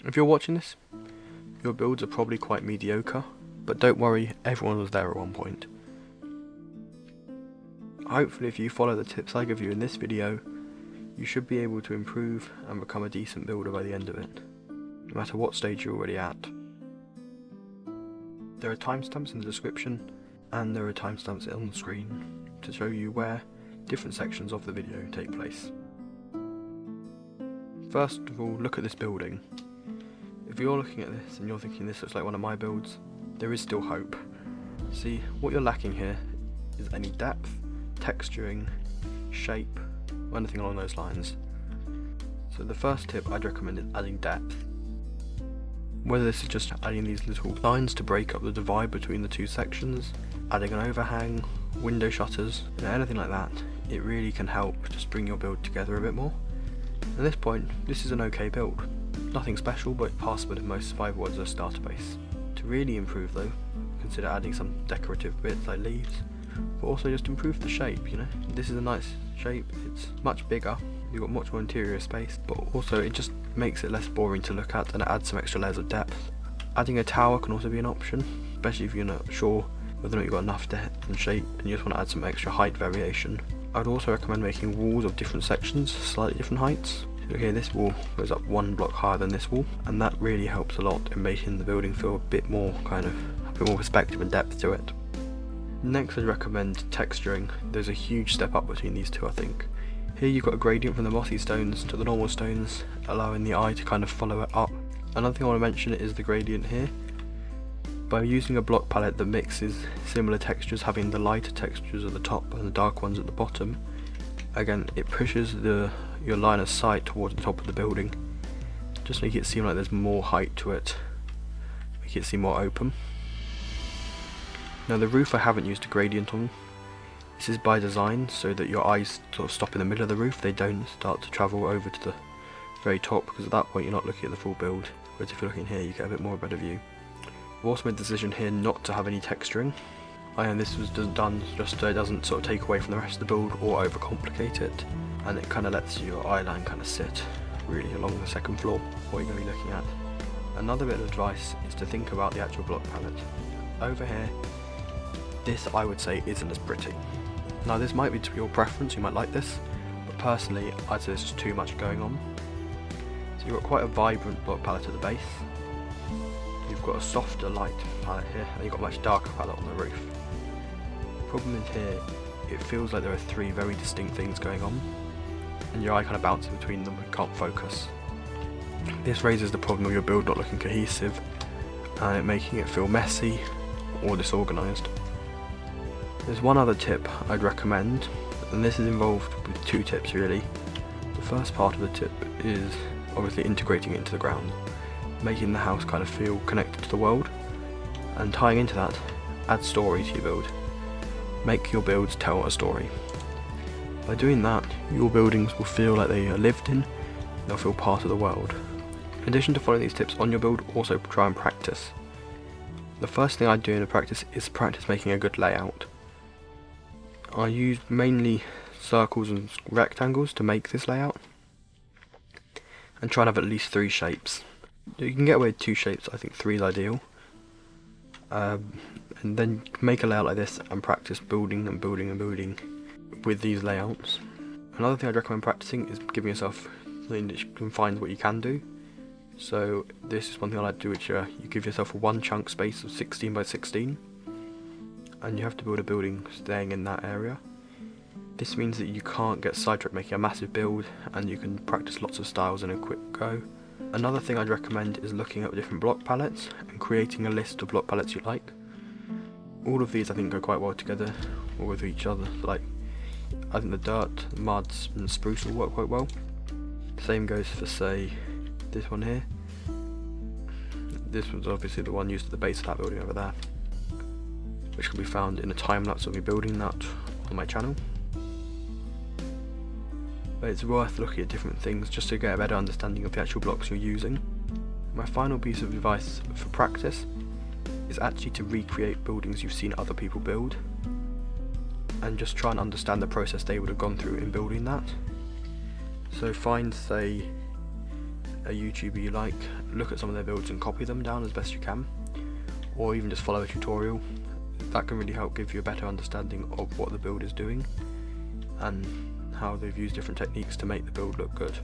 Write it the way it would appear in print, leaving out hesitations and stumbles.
If you're watching this, your builds are probably quite mediocre, but don't worry, everyone was there at one point. Hopefully if you follow the tips I give you in this video, you should be able to improve and become a decent builder by the end of it, no matter what stage you're already at. There are timestamps in the description, and there are timestamps on the screen to show you where different sections of the video take place. First of all, look at this building. If you're looking at this and you're thinking this looks like one of my builds, there is still hope. See, what you're lacking here is any depth, texturing, shape, or anything along those lines. So the first tip I'd recommend is adding depth. Whether this is just adding these little lines to break up the divide between the two sections, adding an overhang, window shutters, anything like that, it really can help just bring your build together a bit more. At this point, this is an okay build. Nothing special, but passable in most survival as a starter base. To really improve though, consider adding some decorative bits like leaves, but also just improve the shape, you know. This is a nice shape, it's much bigger, you've got much more interior space, but also it just makes it less boring to look at and it adds some extra layers of depth. Adding a tower can also be an option, especially if you're not sure whether or not you've got enough depth and shape and you just want to add some extra height variation. I'd also recommend making walls of different sections, slightly different heights. So here this wall goes up one block higher than this wall, and that really helps a lot in making the building feel a bit more perspective and depth to it. Next I'd recommend texturing. There's a huge step up between these two I think. Here you've got a gradient from the mossy stones to the normal stones, allowing the eye to kind of follow it up. Another thing I want to mention is the gradient here. By using a block palette that mixes similar textures, having the lighter textures at the top and the dark ones at the bottom, again it pushes your line of sight towards the top of the building. Just make it seem like there's more height to it, make it seem more open. Now the roof I haven't used a gradient on. This is by design so that your eyes sort of stop in the middle of the roof, they don't start to travel over to the very top, because at that point you're not looking at the full build, whereas if you're looking here you get a bit more of a better view. I've also made the decision here not to have any texturing. This was done just so it doesn't sort of take away from the rest of the build or overcomplicate it, and it kind of lets your eye line kind of sit really along the second floor, what you're going to be looking at. Another bit of advice is to think about the actual block palette. Over here, this I would say isn't as pretty. Now this might be to your preference, you might like this, but personally I'd say there's just too much going on. So you've got quite a vibrant block palette at the base, you've got a softer light palette here, and you've got a much darker palette on the roof. The problem is here, it feels like there are three very distinct things going on, and your eye kind of bounces between them and can't focus. This raises the problem of your build not looking cohesive, and it making it feel messy or disorganised. There's one other tip I'd recommend, and this is involved with two tips really. The first part of the tip is obviously integrating it into the ground, making the house kind of feel connected to the world, and tying into that, add story to your build. Make your builds tell a story. By doing that, your buildings will feel like they are lived in, they'll feel part of the world. In addition to following these tips on your build, also try and practice. The first thing I do in a practice is practice making a good layout. I use mainly circles and rectangles to make this layout, and try and have at least 3 shapes. You can get away with 2 shapes, I think 3 is ideal. And then make a layout like this and practice building and building and building with these layouts. Another thing I'd recommend practicing is giving yourself something that confines what you can do. So this is one thing I like to do, which you give yourself a one chunk space of 16 by 16, and you have to build a building staying in that area. This means that you can't get sidetracked making a massive build, and you can practice lots of styles in a quick go. Another thing I'd recommend is looking at different block palettes and creating a list of block palettes you like. All of these I think go quite well together or with each other. Like, I think the dirt, muds and spruce will work quite well. Same goes for, say, this one here. This was obviously the one used at the base of that building over there, which can be found in a time lapse of me building that on my channel. But it's worth looking at different things just to get a better understanding of the actual blocks you're using. My final piece of advice for practice is actually to recreate buildings you've seen other people build, and just try and understand the process they would have gone through in building that. So find, say, a YouTuber you like, look at some of their builds and copy them down as best you can, or even just follow a tutorial. That can really help give you a better understanding of what the build is doing and how they've used different techniques to make the build look good.